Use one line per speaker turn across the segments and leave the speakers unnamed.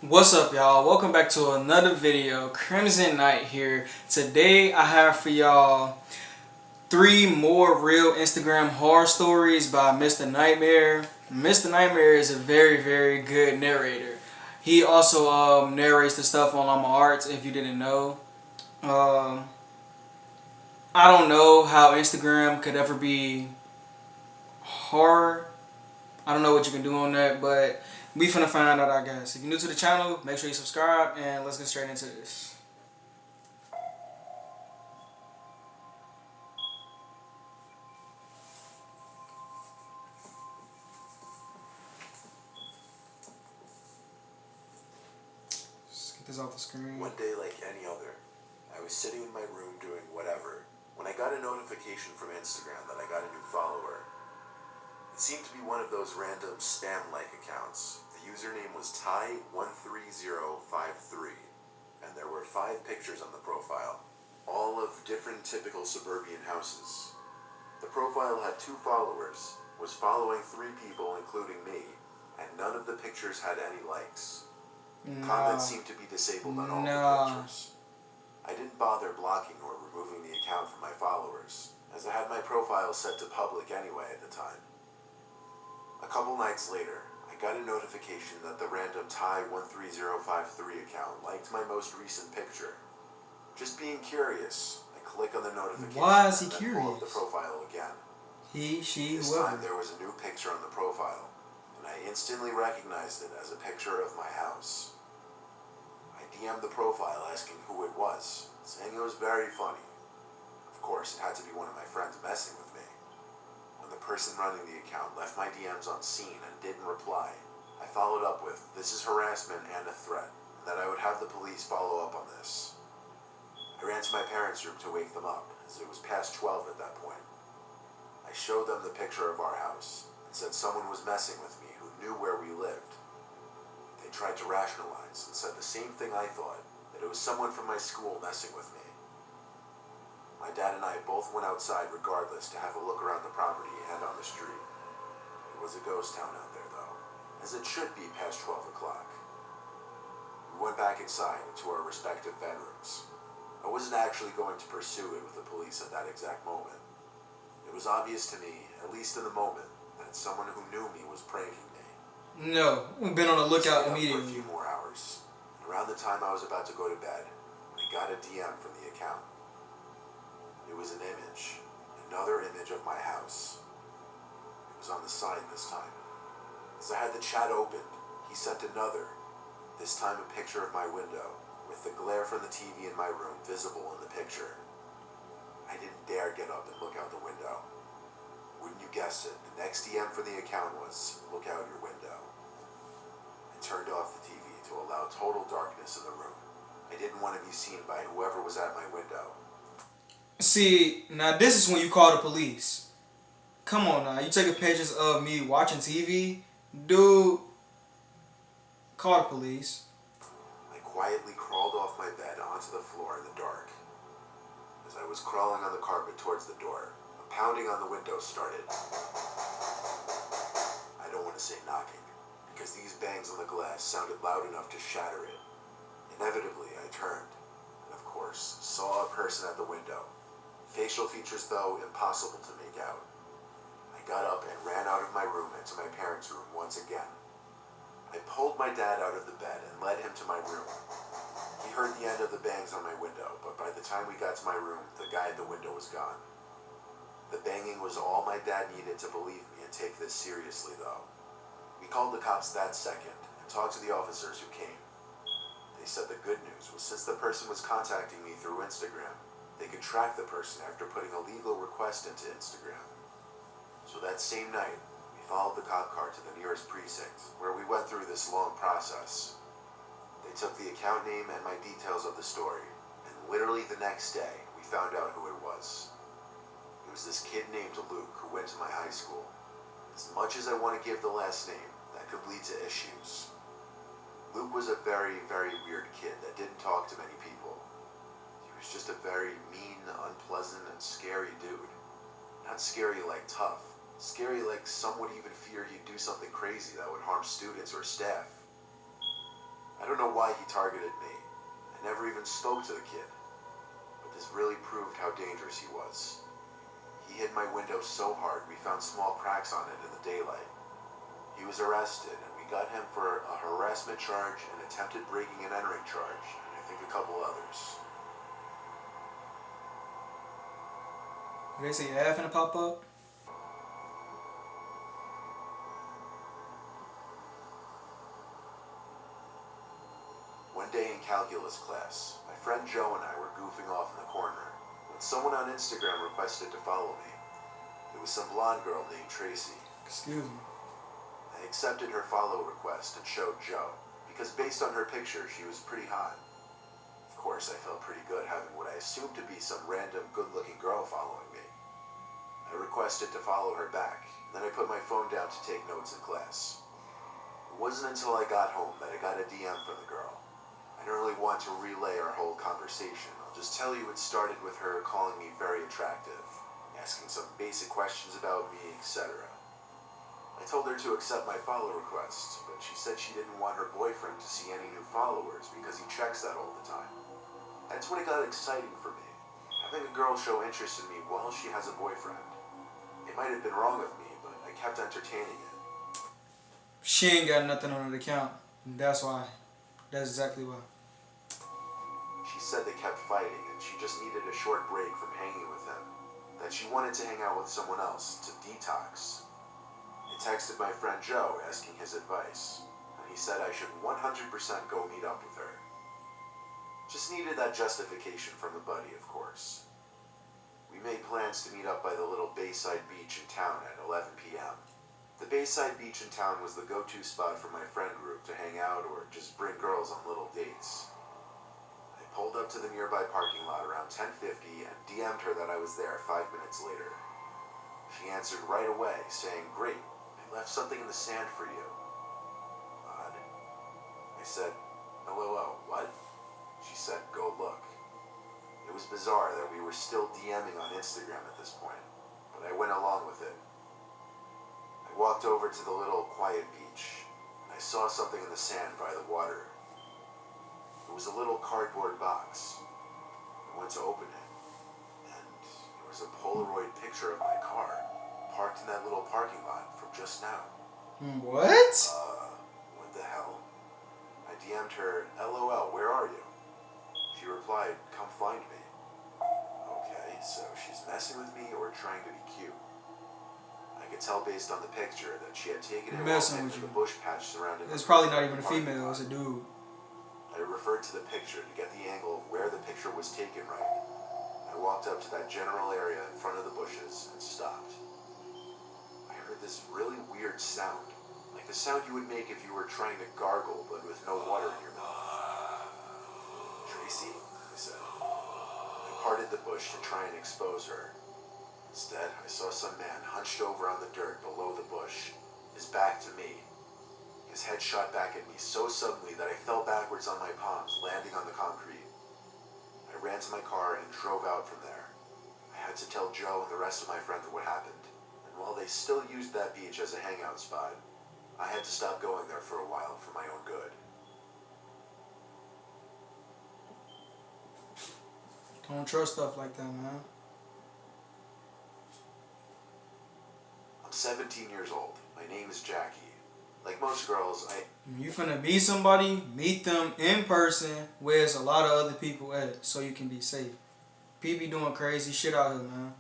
What's up, y'all? Welcome back to another video. Crimson Knight here. Today I have for y'all 3 more real Instagram horror stories by Mr. Nightmare. Mr. Nightmare is a very good narrator. He also narrates the stuff on Llama Arts, if you didn't know. Um, I don't know how Instagram could ever be horror. I don't know what you can do on that, but we finna find out, I guess. If you're new to the channel, make sure you subscribe, and let's get straight into this. Let's get this off the screen.
One day like any other, I was sitting in my room doing whatever when I got a notification from Instagram that I got a new follower. It seemed to be one of those random spam-like accounts. The username was Ty13053, and there were 5 pictures on the profile, all of different typical suburban houses. The profile had 2 followers, was following 3 people including me, and none of the pictures had any likes. Comments seemed to be disabled on all the pictures. I didn't bother blocking or removing the account from my followers, as I had my profile set to public anyway at the time. A couple nights later, I got a notification that the random Ty13053 account liked my most recent picture. Just being curious, I click on the notification.
Why is he
and then
curious?
pull up the profile again.
He, she,
This
whoever.
time there was a new picture on the profile, and I instantly recognized it as a picture of my house. I DM'd the profile asking who it was, saying it was very funny. Of course, it had to be one of my friends messing with me. When the person running the account left my DMs on scene and didn't reply, I followed up with, "This is harassment and a threat," and that I would have the police follow up on this. I ran to my parents' room to wake them up, as it was past 12 at that point. I showed them the picture of our house, and said someone was messing with me who knew where we lived. They tried to rationalize and said the same thing I thought, that it was someone from my school messing with me. My dad and I both went outside regardless to have a look around the property and on the street. It was a ghost town out there though, as it should be past 12 o'clock. We went back inside to our respective bedrooms. I wasn't actually going to pursue it with the police at that exact moment. It was obvious to me, at least in the moment, that someone who knew me was pranking me.
No, we've been on the lookout
For a
immediately.
few more hours. Around the time I was about to go to bed, I got a DM from the account. It was an image, another image of my house. It was on the side this time. As I had the chat opened, he sent another, this time a picture of my window, with the glare from the TV in my room visible in the picture. I didn't dare get up and look out the window. Wouldn't you guess it, the next DM from the account was, "Look out your window." I turned off the TV to allow total darkness in the room. I didn't want to be seen by whoever was at my window.
See, now this is when you call the police. Come on now, you taking pictures of me watching TV? Dude, call the police.
I quietly crawled off my bed onto the floor in the dark. As I was crawling on the carpet towards the door, a pounding on the window started. I don't want to say knocking, because these bangs on the glass sounded loud enough to shatter it. Inevitably, I turned, and of course, saw a person at the window. Facial features, though, impossible to make out. I got up and ran out of my room and to my parents' room once again. I pulled my dad out of the bed and led him to my room. He heard the end of the bangs on my window, but by the time we got to my room, the guy at the window was gone. The banging was all my dad needed to believe me and take this seriously, though. We called the cops that second and talked to the officers who came. They said the good news was since the person was contacting me through Instagram, they could track the person after putting a legal request into Instagram. So that same night, we followed the cop car to the nearest precinct, where we went through this long process. They took the account name and my details of the story, and literally the next day, we found out who it was. It was this kid named Luke who went to my high school. As much as I want to give the last name, that could lead to issues. Luke was a very weird kid that didn't talk to many people. He was just a very mean, unpleasant, and scary dude. Not scary like tough. Scary like some would even fear he'd do something crazy that would harm students or staff. I don't know why he targeted me. I never even spoke to the kid. But this really proved how dangerous he was. He hit my window so hard we found small cracks on it in the daylight. He was arrested and we got him for a harassment charge, an attempted breaking and entering charge, and I think a couple others.
They say your ad finna pop up.
One day in calculus class, my friend Joe and I were goofing off in the corner when someone on Instagram requested to follow me. It was some blonde girl named Tracy.
Excuse me.
I accepted her follow request and showed Joe, because based on her picture, she was pretty hot. Of course, I felt pretty good having what I assumed to be some random good-looking girl following me. I requested to follow her back, then I put my phone down to take notes in class. It wasn't until I got home that I got a DM from the girl. I don't really want to relay our whole conversation. I'll just tell you it started with her calling me very attractive, asking some basic questions about me, etc. I told her to accept my follow request, but she said she didn't want her boyfriend to see any new followers because he checks that all the time. That's when it got exciting for me, having a girl show interest in me while she has a boyfriend. It might have been wrong of me, but I kept entertaining it.
She ain't got nothing on her account. That's why. That's exactly why.
She said they kept fighting and she just needed a short break from hanging with him, that she wanted to hang out with someone else to detox. I texted my friend Joe asking his advice, and he said I should 100% go meet up with her. Just needed that justification from a buddy, of course. We made plans to meet up by the little Bayside beach in town at 11 p.m. The Bayside beach in town was the go-to spot for my friend group to hang out or just bring girls on little dates. I pulled up to the nearby parking lot around 10:50 and DM'd her that I was there 5 minutes later. She answered right away, saying, "Great, I left something in the sand for you." Odd. I said, "LOL, what?" She said, "Go look." It was bizarre that we were still DMing on Instagram at this point, but I went along with it. I walked over to the little quiet beach, and I saw something in the sand by the water. It was a little cardboard box. I went to open it, and there was a Polaroid picture of my car, parked in that little parking lot from just now.
What?
What the hell? I DM'd her, "LOL, where are you?" She replied, "Come find me." Okay, so she's messing with me or trying to be cute. I could tell based on the picture that she had taken it
Messing
while
with
in
you.
the bush patch surrounding
It's
the
probably not even a
parking
female,
lot.
it's a dude.
I referred to the picture to get the angle of where the picture was taken right. I walked up to that general area in front of the bushes and stopped. I heard this really weird sound, like the sound you would make if you were trying to gargle but with no water in your mouth. "Tracy?" I said. I parted the bush to try and expose her. Instead, I saw some man hunched over on the dirt below the bush, his back to me. His head shot back at me so suddenly that I fell backwards on my palms, landing on the concrete. I ran to my car and drove out from there. I had to tell Joe and the rest of my friends what happened, and while they still used that beach as a hangout spot, I had to stop going there for a while for my own good.
Don't trust stuff like that, man.
I'm 17 years old. My name is Jackie. Like most girls,
You finna meet somebody, meet them in person where there's a lot of other people at, so you can be safe. People be doing crazy shit out here, man.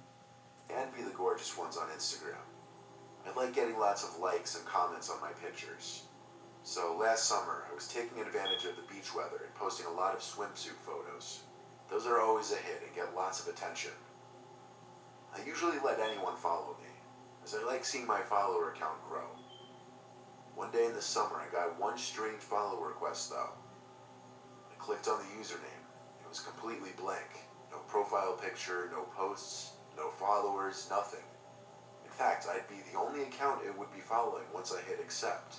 envy the gorgeous ones on Instagram. I like getting lots of likes and comments on my pictures. So last summer, I was taking advantage of the beach weather and posting a lot of swimsuit photos. Those are always a hit and get lots of attention. I usually let anyone follow me, as I like seeing my follower count grow. One day in the summer, I got one strange follow request though. I clicked on the username. It was completely blank. No profile picture, no posts, no followers, nothing. In fact, I'd be the only account it would be following once I hit accept.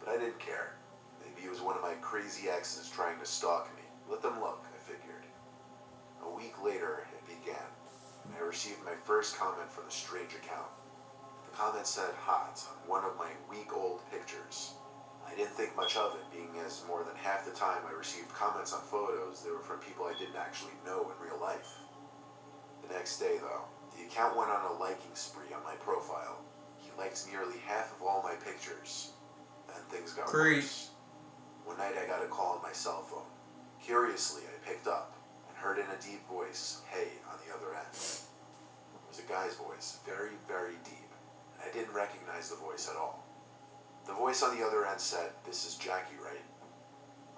But I didn't care. Maybe it was one of my crazy exes trying to stalk me. Let them look, I figured. A week later, it began, and I received my first comment from the strange account. The comment said "hot" on one of my week-old pictures. I didn't think much of it, being as more than half the time I received comments on photos that were from people I didn't actually know in real life. The next day, though, the account went on a liking spree on my profile. He liked nearly half of all my pictures. Then things got worse. One night I got a call on my cell phone. Curiously, I picked up and heard in a deep voice, "Hey," on the other end. It was a guy's voice, very, very deep, and I didn't recognize the voice at all. The voice on the other end said, "This is Jackie, right?"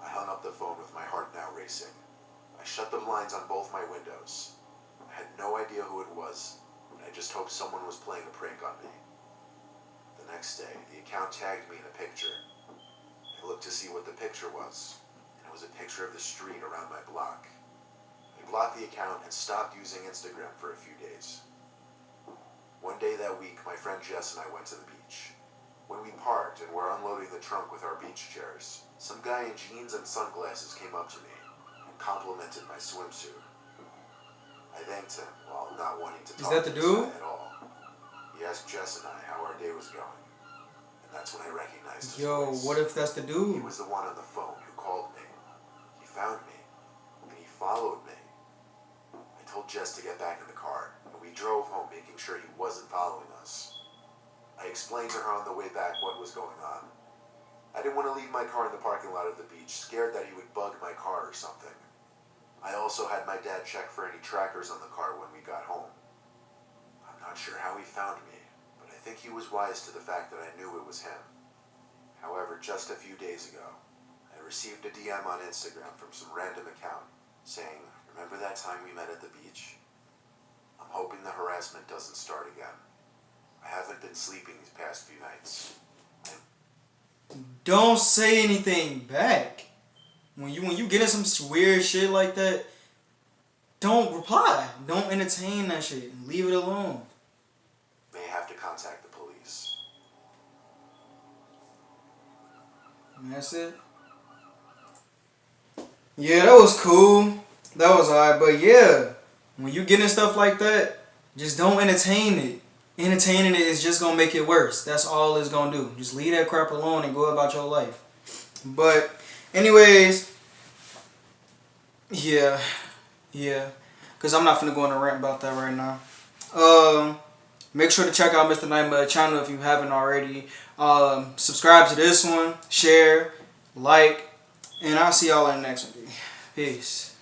I hung up the phone with my heart now racing. I shut the blinds on both my windows. I had no idea who it was, and I just hoped someone was playing a prank on me. The next day, the account tagged me in a picture. I looked to see what the picture was, and it was a picture of the street around my block. I blocked the account and stopped using Instagram for a few days. One day that week, my friend Jess and I went to the beach. When we parked and were unloading the trunk with our beach chairs, some guy in jeans and sunglasses came up to me and complimented my swimsuit. I thanked him while not wanting to talk to this guy at all. He asked Jess and I how our day was going, and that's when I recognized his voice.
What if that's the dude?
He was the one on the phone who called me. He found me, and he followed me. I told Jess to get back in the car, and we drove home making sure he wasn't following us. I explained to her on the way back what was going on. I didn't want to leave my car in the parking lot of the beach, scared that he would bug my car or something. I also had my dad check for any trackers on the car when we got home. I'm not sure how he found me, but I think he was wise to the fact that I knew it was him. However, just a few days ago, I received a DM on Instagram from some random account saying, "Remember that time we met at the beach? I'm hoping the harassment doesn't start again. I haven't been sleeping these past few nights."
Don't say anything back. When you get in some weird shit like that, don't reply. Don't entertain that shit. Leave it alone.
May have to contact the police.
And that's it. Yeah, that was cool. That was alright. But yeah, when you get in stuff like that, just don't entertain it. Entertaining it is just gonna make it worse. That's all it's gonna do. Just leave that crap alone and go about your life. But anyways, yeah, because I'm not finna go on a rant about that right now. Make sure to check out Mr. Nightmare channel if you haven't already. Subscribe to this one, share, like, and I'll see y'all in the next one. Peace.